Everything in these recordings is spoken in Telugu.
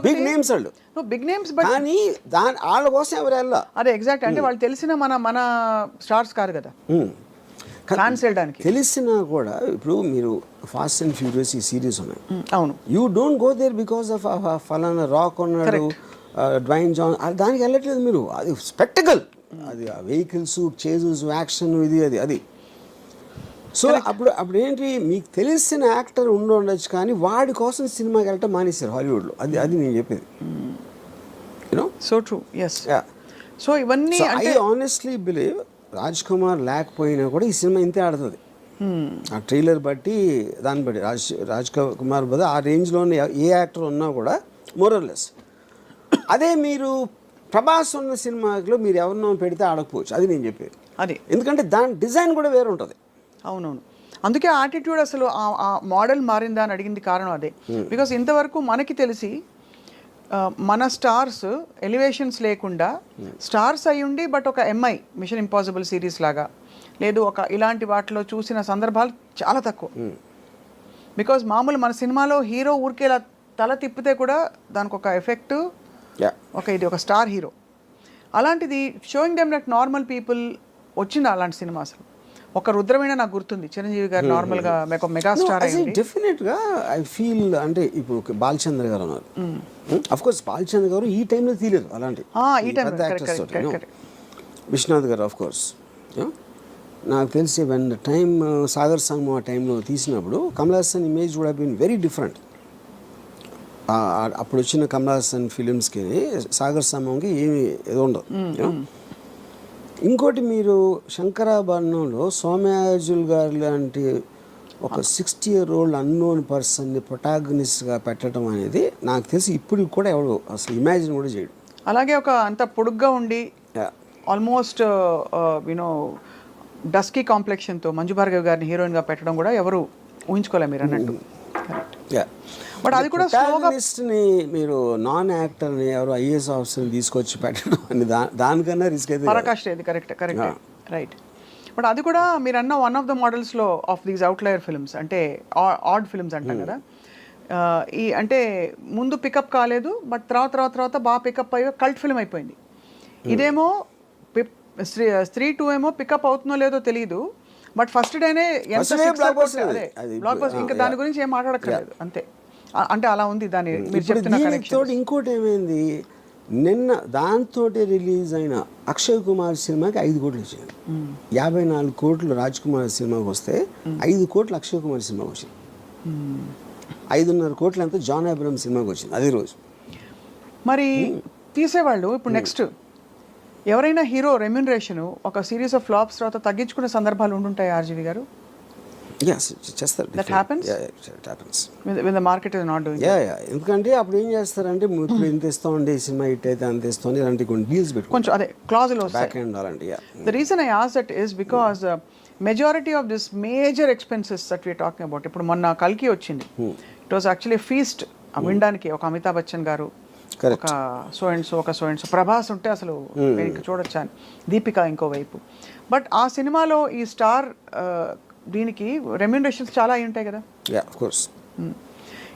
బిగ్ నేమ్స్ వాళ్ళు, బిగ్ నేమ్స్, బట్ కానీ వాళ్ళ కోసం ఎవరు వెళ్ళా. అదే ఎగ్జాక్ట్, అంటే వాళ్ళు తెలిసిన మన స్టార్స్ కాదు కదా ఫ్యాన్స్ వెళ్ళడానికి. తెలిసినా కూడా ఇప్పుడు మీరు ఫాస్ట్ అండ్ ఫ్యూరియస్ ఈ సిరీస్ ఉన్నాయి, అవును, you don't go there because of ఫలానా రాక్ ఉన్నాడు, డ్వైన్ జాన్, దానికి వెళ్ళట్లేదు మీరు. అది స్పెక్టకల్, అది వెహికల్స్, చేజెస్, యాక్షన్, ఇది అది. సో అప్పుడు ఏంటి, మీకు తెలిసిన యాక్టర్ ఉండొచ్చు కానీ వాడి కోసం సినిమాకి వెళ్ళటం మానేశారు హాలీవుడ్లో. అది నేను చెప్పేది. You know, so true, yes. So ఇవన్నీ I honestly believe Raj Kumar లేకపోయినా కూడా ఈ సినిమా ఇంతే ఆడుతుంది. ఆ ట్రైలర్ బట్టి, దాన్ని బట్టి రాజ్ కుమార్ బదులు ఆ రేంజ్లోనే ఏ యాక్టర్ ఉన్నా కూడా మోరల్లెస్. అదే మీరు ప్రభాస్ ఉన్న సినిమాలో మీరు ఎవరినో పెడితే ఆడకపోవచ్చు, అది నేను చెప్పేది. అది ఎందుకంటే దాని డిజైన్ కూడా వేరే ఉంటుంది. అవునవును, అందుకే ఆటిట్యూడ్ అసలు ఆ మోడల్ మారిందా అని అడిగింది కారణం అదే. బికాస్ ఇంతవరకు మనకి తెలిసి మన స్టార్స్ ఎలివేషన్స్ లేకుండా స్టార్స్ అయ్యుండి బట్ ఒక ఎంఐ మిషన్ ఇంపాసిబుల్ సిరీస్ లాగా లేదు ఒక ఇలాంటి వాటిలో చూసిన సందర్భాలు చాలా తక్కువ. బికాజ్ మామూలు మన సినిమాలో హీరో ఊరికే ఇలా తల తిప్పితే కూడా దానికి ఒక ఎఫెక్ట్, ఇది ఒక స్టార్ హీరో. అలాంటిది showing them like normal people వచ్చింది అలాంటి సినిమా. అసలు ఒక రుద్రమైన నాకు గుర్తుంది, చిరంజీవి గారు నార్మల్గా మెగా స్టార్ అయ్యింది. డెఫినెట్గా ఐ ఫీల్, అంటే ఇప్పుడు బాలచంద్ర గారు ఉన్నారు, అఫ్ కోర్స్ బాలచంద్ర గారు ఈ టైంలో తీయలేదు అలాంటి విశ్వనాథ్ గారు, ఆఫ్ కోర్స్. నాకు తెలిసి వెన్ ద టైమ్ సాగర్ సంగమం ఆ టైంలో తీసినప్పుడు Kamal Haasan image would have been very different. అప్పుడు వచ్చిన కమల్ హాసన్ ఫిలిమ్స్కి సాగర్ సంగమంకి ఏమి ఏదో ఉండదు. ఇంకోటి, మీరు శంకరాభరణంలో సోమయాజుల్ గారు లాంటి ఒక 60-year-old అన్నోన్ పర్సన్ని ప్రొటాగనిస్ట్గా పెట్టడం అనేది నాకు తెలిసి ఇప్పుడు కూడా ఎవడు అసలు ఇమాజిన్ కూడా చేయడు. అలాగే ఒక అంత పొడుగ్గా ఉండి ఆల్మోస్ట్ యూనో డస్కీ కాంప్లెక్షన్తో మంజు భార్గవ్ గారిని హీరోయిన్గా పెట్టడం కూడా ఎవరు ఊహించుకోలేరు మీరు అన్నట్టు. బట్ అది కూడా ప్రొటాగనిస్ట్ని మీరు నాన్ యాక్టర్ని ఎవరు ఐఏఎస్ ఆఫీసర్ని తీసుకొచ్చి పెట్టడం అని దానికన్నా రిస్క్ అయితే పరాకాష్ట. ఇది కరెక్ట్ రైట్. బట్ అది కూడా మీరు అన్న వన్ ఆఫ్ ద మోడల్స్లో ఆఫ్ దీస్ అవుట్లయర్ ఫిల్మ్స్, అంటే ఆడ్ ఫిల్మ్స్ అంటాం కదా. ఈ అంటే ముందు పికప్ కాలేదు, బట్ తర్వాత బాగా పికప్ అయ్యో కల్ట్ ఫిల్మ్ అయిపోయింది. ఇదేమో స్త్రీ 2 ఏమో పికప్ అవుతుందో లేదో తెలియదు, బట్ ఫస్ట్ డేనే ఎంత బ్లాక్ బస్టర్, ఇంకా దాని గురించి ఏం మాట్లాడక్కర్లేదు అంతే. అంటే అలా ఉంది దాని మీరు చెప్తున్న కనెక్షన్. ఇంకోటి ఏమైంది, నిన్న దాంతో రిలీజ్ అయిన అక్షయ్ కుమార్ సినిమాకి 5 కోట్లు వచ్చింది. 54 కోట్లు రాజ్ కుమార్ సినిమాకి వస్తే 5 కోట్లు అక్షయ్ కుమార్ సినిమాకి వచ్చింది. 5.5 కోట్లు అంతా జాన్ అబ్రహం సినిమాకి వచ్చింది అదే రోజు. మరి తీసేవాళ్ళు ఇప్పుడు నెక్స్ట్ ఎవరైనా హీరో రెమ్యూనరేషన్ ఒక సిరీస్ ఆఫ్ ఫ్లాప్స్ తర్వాత తగ్గించుకునే సందర్భాలు ఉండుంటాయి ఆర్జీవి గారు? చేస్తారు. That happens? Yeah, it happens. When the market is not doing it. ఎందుకంటే అప్పుడు ఏం చేస్తారంటే ఇప్పుడు ఇంత ఇస్తామండి సినిమా హిట్ అయితే అంత ఇస్తామని ఇలాంటి కొన్ని డీల్స్ పెట్టుకుంటారు, కొంచెం అదే క్లాజులు బ్యాక్ ఎండ్ అలాంటి. The reason I asked that is because majority of this major expenses that we are talking about, ఇప్పుడు మొన్న కల్కి వచ్చింది, ఇట్ వాస్ యాక్చువల్లీ ఫీస్ట్. వినడానికి ఒక అమితాబ్ బచ్చన్ గారు, ఒక సో అండ్ సో ప్రభాస్ ఉంటే అసలు ఇంకా చూడొచ్చా అని, దీపిక ఇంకోవైపు. బట్ ఆ సినిమాలో ఈ స్టార్ దీనికి రెమ్యూనరేషన్స్ చాలా అయి ఉంటాయి కదా.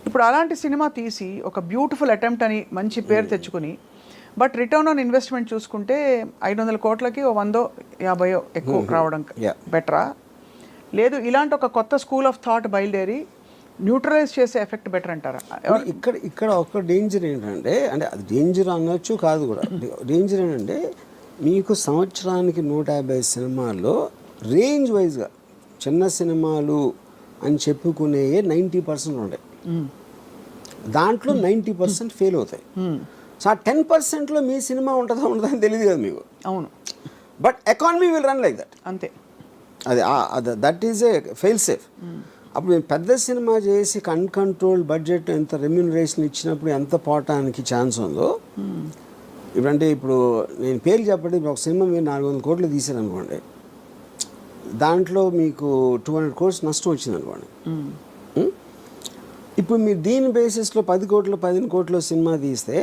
ఇప్పుడు అలాంటి సినిమా తీసి ఒక బ్యూటిఫుల్ అటెంప్ట్ అని మంచి పేరు తెచ్చుకుని, బట్ రిటర్న్ ఆన్ ఇన్వెస్ట్మెంట్ చూసుకుంటే 500 కోట్లకి 150 ఎక్కువ రావడం బెటరా, లేదు ఇలాంటి ఒక కొత్త స్కూల్ ఆఫ్ థాట్ బయలుదేరి న్యూట్రలైజ్ చేసే ఎఫెక్ట్ బెటర్ అంటారా? ఇక్కడ ఒక డేంజర్ ఏంటంటే, అంటే అది డేంజర్ అనొచ్చు కాదు కూడా, డేంజర్ ఏంటంటే మీకు సంవత్సరానికి 150 సినిమాల్లో రేంజ్ వైజ్గా చిన్న సినిమాలు అని చెప్పుకునే 90% ఉంటాయి, దాంట్లో 90% ఫెయిల్ అవుతాయి. సో ఆ 10%లో మీ సినిమా ఉంటుందా అని తెలియదు కదా మీకు. అవును, but economy will run like that. అంతే, అది that is a fail safe. అప్పుడు మేము పెద్ద సినిమా చేసి అన్కంట్రోల్ బడ్జెట్ ఎంత రెమ్యూనరేషన్ ఇచ్చినప్పుడు ఎంత పోవటానికి ఛాన్స్ ఉందో. ఇప్పుడంటే ఇప్పుడు నేను పేరు చెప్పండి, ఒక సినిమా మీరు 400 కోట్లు తీసారనుకోండి, దాంట్లో మీకు 200 crores నష్టం వచ్చింది అనుకోండి. ఇప్పుడు మీరు దీని బేసిస్లో 10 కోట్లు 15 కోట్ల సినిమా తీస్తే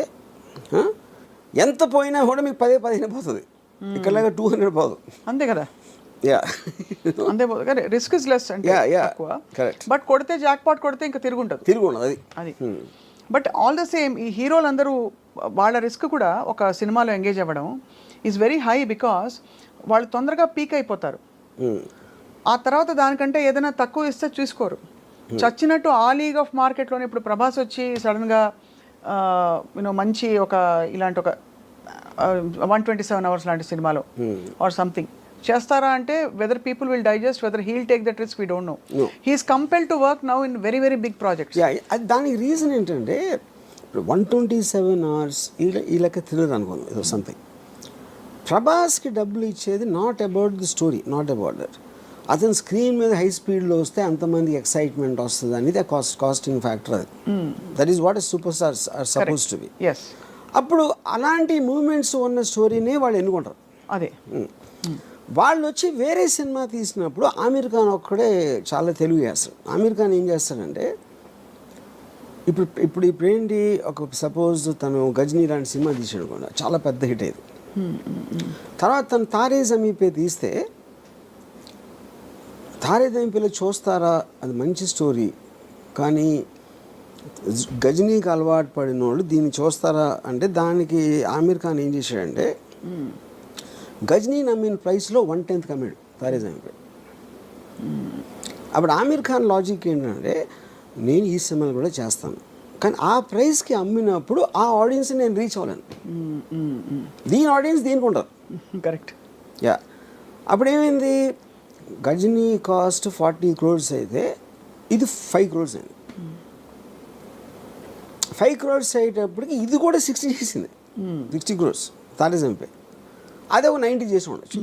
ఎంత పోయినా కూడా మీకు 10-15 పోతుంది, ఇక్కడలాగా 200 పోదు. అంతే కదా. అంతే, రిస్క్ ఇస్ లెస్ అంటే ఎక్కువ. బట్ కొడితే జాక్ పాట్ కొడితే ఇంకా తిరుగుంటుంది అది. బట్ ఆల్ ద సేమ్ ఈ హీరోలందరూ వాళ్ళ రిస్క్ కూడా ఒక సినిమాలో ఎంగేజ్ అవ్వడం ఈజ్ వెరీ హై బికాస్ వాళ్ళు తొందరగా పీక్ అయిపోతారు. ఆ తర్వాత దానికంటే ఏదైనా తక్కువ ఇస్తే చూసుకోరు. చచ్చినట్టు ఆ లీగ్ ఆఫ్ మార్కెట్లోనే ఇప్పుడు ప్రభాస్ వచ్చి సడన్గా యూనో మంచి ఒక ఇలాంటి ఒక 127 hours లాంటి సినిమాలో ఆర్ సంథింగ్ చేస్తారా అంటే whether people will digest, whether he'll take that risk we don't know. He is compel to work now in very very big projects. దానికి రీజన్ ఏంటంటే 127 hours ఈ లెక్క తిరగదు అనుకోండి, ఏదో సంథింగ్. ప్రభాస్కి డబ్బులు ఇచ్చేది not about the story, not about that. అతను స్క్రీన్ మీద హై స్పీడ్లో వస్తే అంతమంది ఎక్సైట్మెంట్ వస్తుంది అనేది కాస్టింగ్ ఫ్యాక్టర్. అది that is what a super stars are suppose to be. అప్పుడు అలాంటి మూమెంట్స్ ఉన్న స్టోరీనే వాళ్ళు ఎన్నుకుంటారు. అదే వాళ్ళు వచ్చి వేరే సినిమా తీసినప్పుడు ఆమీర్ ఖాన్ ఒక్కడే చాలా తెలుగు చేస్తాడు. ఆమీర్ ఖాన్ ఏం చేస్తాడంటే ఇప్పుడు ఏంటి, ఒక సపోజ్ తను గజనీ లాంటి సినిమా తీసాడు కూడా, చాలా పెద్ద హిట్ అయ్యేది. తర్వాత తను తారే జమీన్ పే తీస్తే తారే జమీన్ పేలో చూస్తారా, అది మంచి స్టోరీ, కానీ గజనీకి అలవాటు పడిన వాళ్ళు దీన్ని చూస్తారా అంటే దానికి ఆమీర్ ఖాన్ ఏం చేశాడంటే గజనీ నమ్మిన ప్రైస్లో 1/10 కమ్మాడు తారే జమీన్ పే. అప్పుడు ఆమీర్ ఖాన్ లాజిక్ ఏంటంటే నేను ఈ సినిమాలు కూడా చేస్తాను, కానీ ఆ ప్రైస్కి అమ్మినప్పుడు ఆ ఆడియన్స్ని నేను రీచ్ అవ్వలేను. దీని ఆడియన్స్ దీనికి ఉంటారు. కరెక్ట్. యా, అప్పుడు ఏమైంది, గజనీ కాస్ట్ 40 crores అయితే ఇది 5 crores అయింది. 5 crores అయ్యేటప్పటికి ఇది కూడా 60 చేసింది. 60 crores తారే జమీన్ పే. అదే ఒక 90 చేసి ఉండొచ్చు.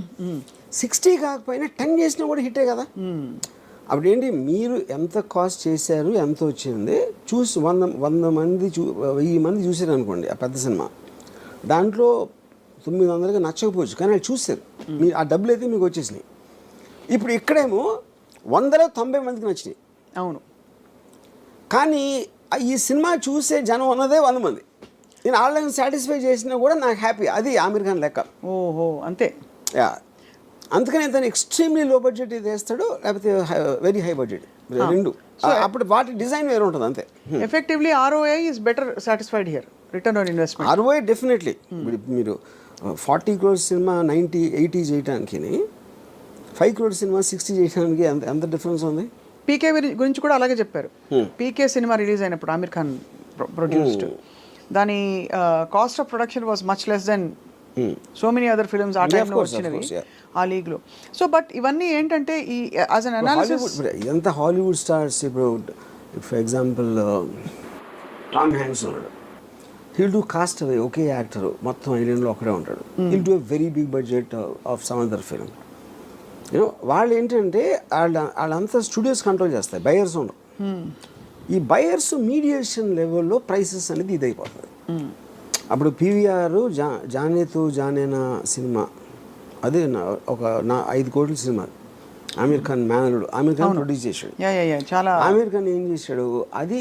60 కాకపోయినా 10 చేసినా కూడా హిట్టే కదా. అప్పుడు ఏంటి, మీరు ఎంత కాస్ట్ చేశారు, ఎంత వచ్చింది చూసి 100 మంది 1000 మంది చూసారు అనుకోండి ఆ పెద్ద సినిమా, దాంట్లో 900కి నచ్చకపోవచ్చు, కానీ వాళ్ళు చూసారు, మీరు ఆ డబ్బులు అయితే మీకు వచ్చేసినాయి. ఇప్పుడు ఇక్కడేమో 100లో 90 మందికి నచ్చినాయి. అవును, కానీ ఈ సినిమా చూసే జనం ఉన్నదే 100 మంది. నేను వాళ్ళని సాటిస్ఫై చేసినా కూడా నాకు హ్యాపీ. అది ఆమీర్ ఖాన్ లెక్క. ఓహో, అంతే. యా, అందుకని తను ఎక్స్ట్రీమ్లీ లో బడ్జెట్ వేస్తాడు, లేకపోతే వెరీ హై బడ్జెట్, రెండు. అప్పుడు వాటి డిజైన్ వేరే ఉంటుంది అంతే. Effectively ROI is better satisfied here, return on investment. ROI definitely. మీరు 40 crores సినిమా 90-80 చేయడానికి, 5 crores సినిమా 60 చేయడానికి ఎంత డిఫరెన్స్ ఉంది. పీకే గురించి కూడా అలాగే చెప్పారు. పీకే సినిమా రిలీజ్ అయినప్పుడు ఆమీర్ ఖాన్ ప్రొడ్యూస్డ్, దాని cost of production was much less than so many other films ఆ టైంలో వచ్చినవి ఆ లీగ్లో. సో బట్ ఇవన్నీ ఏంటంటే ఈ యాజ్ అన్ అనాలిసిస్, ఎంత హాలీవుడ్ స్టార్స్, ఇప్పుడు ఫర్ ఎగ్జాంపుల్ టామ్ హ్యాంక్స్ ఉన్నాడు, హీల్ డూ కాస్ట్ అవే, ఒకే యాక్టర్ మొత్తం ఐలాండ్లో ఒకడే ఉంటాడు. He'll do a very big budget of some other film. You know వాళ్ళు ఏంటంటే వాళ్ళంతా స్టూడియోస్ కంట్రోల్ చేస్తాయి, బయర్స్ ఉండవు. ఈ బయర్స్ మీడియేషన్ లెవెల్లో ప్రైసెస్ అనేది ఇదైపోతుంది. అప్పుడు PVR జానేతు జానేనా సినిమా, అదే ఒక 5 కోట్ల సినిమా, ఆమీర్ ఖాన్ మేనలుడు, ఆమీర్ ఖాన్ ప్రొడ్యూస్ చేశాడు. చాలా ఆమీర్ ఖాన్ ఏం చేశాడు, అది